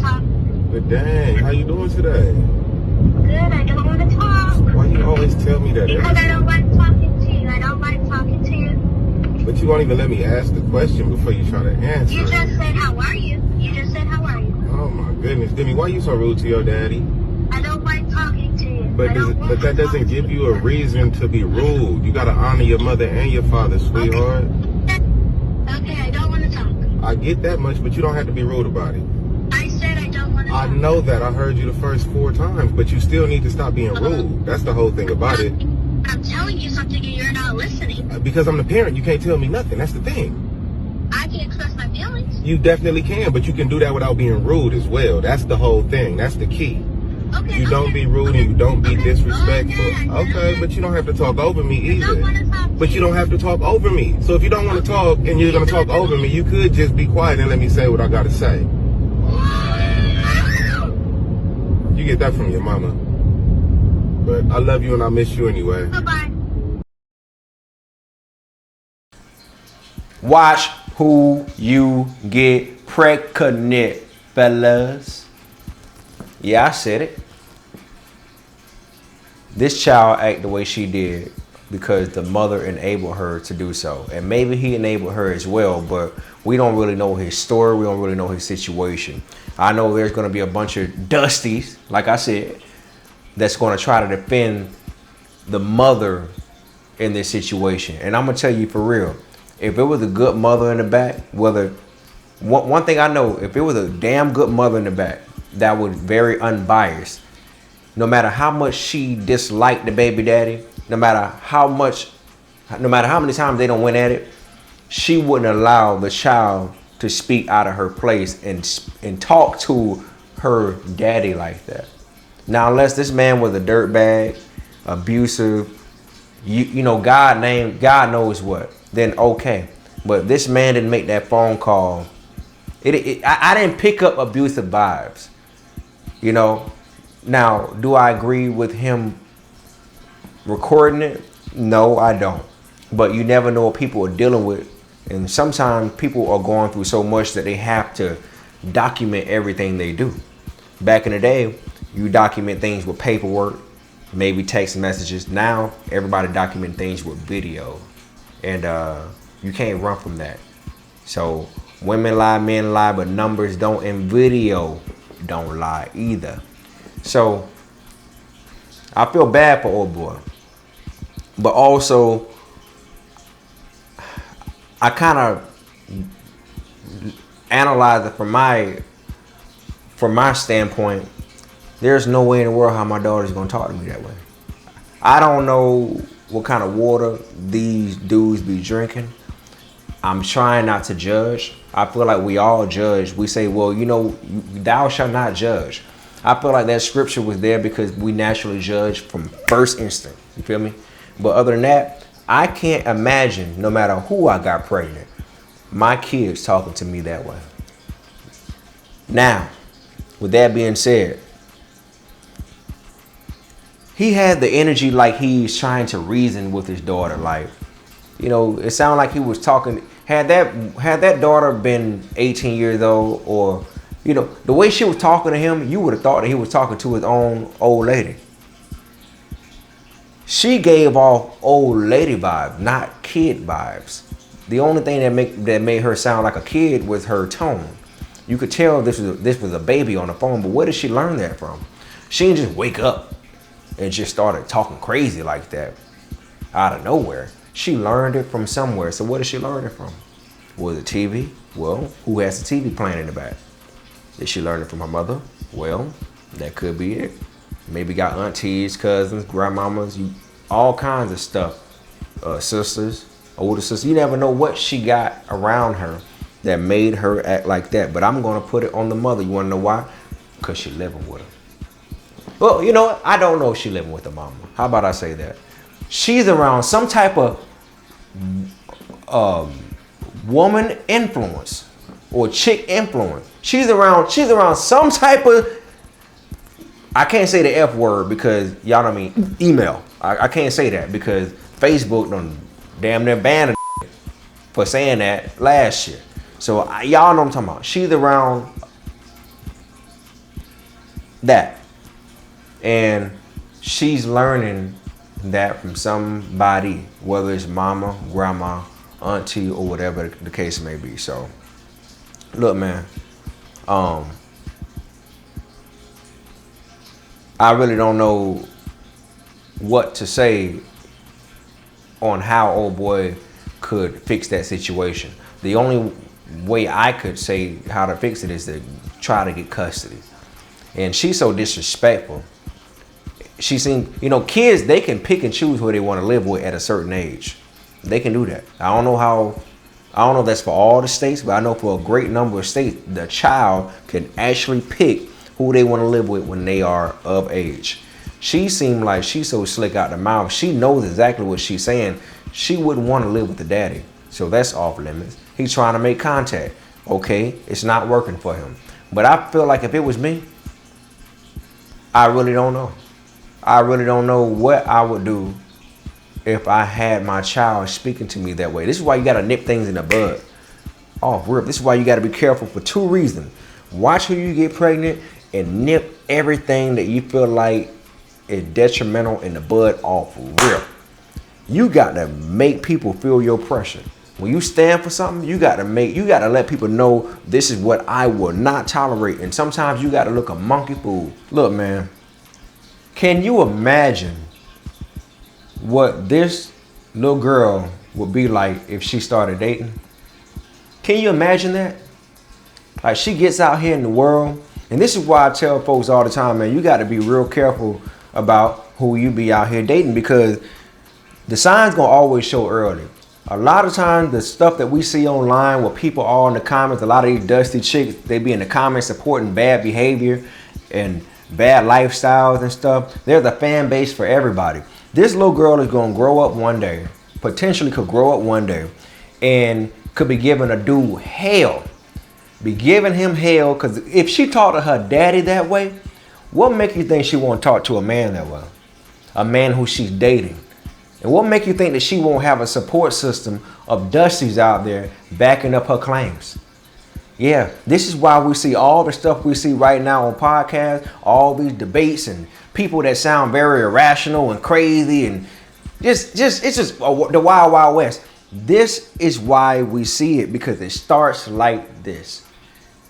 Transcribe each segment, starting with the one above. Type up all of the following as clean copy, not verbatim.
talk. But dang, how you doing today? Good, I don't want to talk. Why you always tell me that? Because I don't like talking to you. I don't like talking to you. But you won't even let me ask the question before you try to answer. You just said, how are you? You just said, how are you? Oh my goodness, Demi, why you so rude to your daddy? I don't like talking to you. But that doesn't give you a reason to be rude. You gotta honor your mother and your father, sweetheart. Okay, I don't want to talk. I get that much, but you don't have to be rude about it. I said I don't want to talk. I know that. I heard you the first 4 times, but you still need to stop being rude. That's the whole thing about it. I'm telling you something and you're not listening. Because I'm the parent, you can't tell me nothing. That's the thing. I can express my feelings. You definitely can, but you can do that without being rude as well. That's the whole thing. That's the key. Okay, You don't be rude and you don't be disrespectful. Okay, but you don't have to talk over me either. But you don't have to talk over me. So if you don't want to talk and you're going to talk over me, you could just be quiet and let me say what I got to say. You get that from your mama. But I love you and I miss you anyway. Bye-bye. Watch who you get pregnant, fellas. Yeah, I said it. This child act the way she did because the mother enabled her to do so. And maybe he enabled her as well, but we don't really know his story. We don't really know his situation. I know there's going to be a bunch of dusties, like I said, that's going to try to defend the mother in this situation. And I'm going to tell you for real, if it was a good mother in the back, one thing I know, if it was a damn good mother in the back that was very unbiased, no matter how much she disliked the baby daddy, no matter how many times they don't win at it, she wouldn't allow the child to speak out of her place and talk to her daddy like that. Now, unless this man was a dirtbag, abusive, you know, God knows what, then okay. But this man didn't make that phone call. I didn't pick up abusive vibes, you know. Now, do I agree with him recording it? No, I don't. But you never know what people are dealing with. And sometimes people are going through so much that they have to document everything they do. Back in the day, you document things with paperwork, maybe text messages. Now, everybody document things with video. And you can't run from that. So, women lie, men lie, but numbers don't, and video don't lie either. So, I feel bad for old boy. But also, I kind of analyze it from my standpoint. There's no way in the world how my daughter's going to talk to me that way. I don't know what kind of water these dudes be drinking. I'm trying not to judge. I feel like we all judge. We say, well, you know, thou shalt not judge. I feel like that scripture was there because we naturally judge from first instinct. You feel me? But other than that, I can't imagine, no matter who I got pregnant, my kids talking to me that way. Now, with that being said, he had the energy like he's trying to reason with his daughter. Like, you know, it sounded like he was talking. Had that daughter been 18 years old, or, you know, the way she was talking to him, you would have thought that he was talking to his own old lady. She gave off old lady vibes, not kid vibes. The only thing that made her sound like a kid was her tone. You could tell this was a baby on the phone, but where did she learn that from? She didn't just wake up and just started talking crazy like that out of nowhere. She learned it from somewhere. So where did she learn it from? Was it TV? Well, who has the TV playing in the back? Did she learn it from her mother? Well, that could be it. Maybe got aunties, cousins, grandmamas, all kinds of stuff. Sisters, older sisters. You never know what she got around her that made her act like that. But I'm going to put it on the mother. You want to know why? Because she living with her. Well, you know what? I don't know if she living with her mama. How about I say that? She's around some type of woman influence or chick influence. She's around some type of, I can't say the F word because y'all know what I mean, email. I can't say that because Facebook done damn near banned her for saying that last year. So y'all know what I'm talking about. She's around That. And she's learning that from somebody, whether it's mama, grandma, auntie, or whatever the case may be. So, look, man, I really don't know what to say on how old boy could fix that situation. The only way I could say how to fix it is to try to get custody. And she's so disrespectful. She seems, kids, they can pick and choose who they want to live with at a certain age. They can do that. I don't know if that's for all the states, but I know for a great number of states, the child can actually pick who they want to live with when they are of age. She seemed like she's so slick out the mouth. She knows exactly what she's saying. She wouldn't want to live with the daddy. So that's off limits. He's trying to make contact. Okay, it's not working for him. But I feel like if it was me, I really don't know. I really don't know what I would do if I had my child speaking to me that way. This is why you got to nip things in the bud. Off rip. This is why you got to be careful for two reasons. Watch who you get pregnant and nip everything that you feel like is detrimental in the bud off rip. You got to make people feel your pressure. When you stand for something, you got to let people know this is what I will not tolerate. And sometimes you got to look a monkey fool. Look, man, can you imagine what this little girl would be like if she started dating? Can you imagine that? Like, she gets out here in the world, and this is why I tell folks all the time, man, you got to be real careful about who you be out here dating, because the signs gonna always show early. A lot of times, the stuff that we see online where people are in the comments, a lot of these dusty chicks, they be in the comments supporting bad behavior and bad lifestyles and stuff. There's a fan base for everybody. This little girl is gonna grow up one day, potentially could grow up one day, and could be giving a dude hell. Be giving him hell, because if she talked to her daddy that way, what make you think she won't talk to a man that way? A man who she's dating. And what make you think that she won't have a support system of dusties out there backing up her claims? Yeah, this is why we see all the stuff we see right now on podcasts, all these debates and people that sound very irrational and crazy and it's just the wild, wild west. This is why we see it, because it starts like this.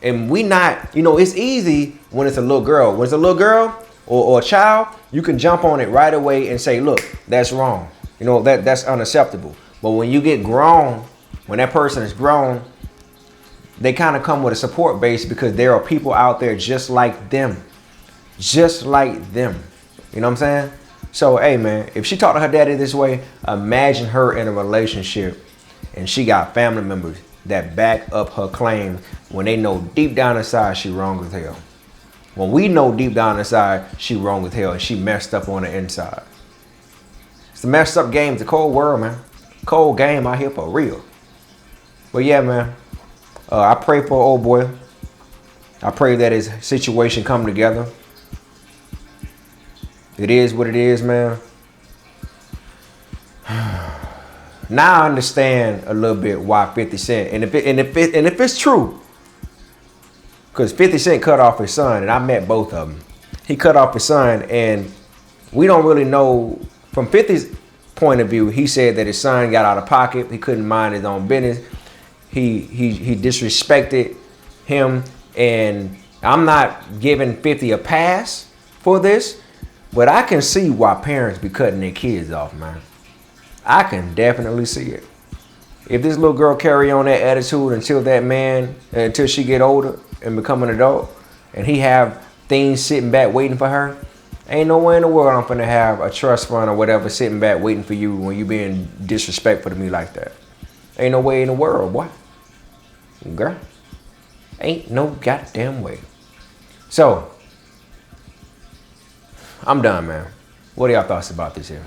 And we not, it's easy when it's a little girl. When it's a little girl or a child, you can jump on it right away and say, look, that's wrong. That's unacceptable. But when you get grown, when that person is grown, they kind of come with a support base, because there are people out there just like them. Just like them. You know what I'm saying? So, hey, man, if she talked to her daddy this way, imagine her in a relationship and she got family members that back up her claim when they know deep down inside she wrong as hell. When we know deep down inside she wrong as hell and she messed up on the inside. It's a messed up game. It's a cold world, man. Cold game out here for real. But yeah, man, I pray for old boy. I pray that his situation come together. It is what it is, man. Now I understand a little bit why 50 Cent, and if it's true, because 50 Cent cut off his son, and I met both of them. He cut off his son, and we don't really know. From 50's point of view, he said that his son got out of pocket. He couldn't mind his own business. He disrespected him, and I'm not giving 50 a pass for this, but I can see why parents be cutting their kids off, man. I can definitely see it. If this little girl carry on that attitude until she get older and become an adult, and he have things sitting back waiting for her, ain't no way in the world I'm finna have a trust fund or whatever sitting back waiting for you when you being disrespectful to me like that. Ain't no way in the world, boy. Girl, ain't no goddamn way. So, I'm done, man. What are y'all thoughts about this here?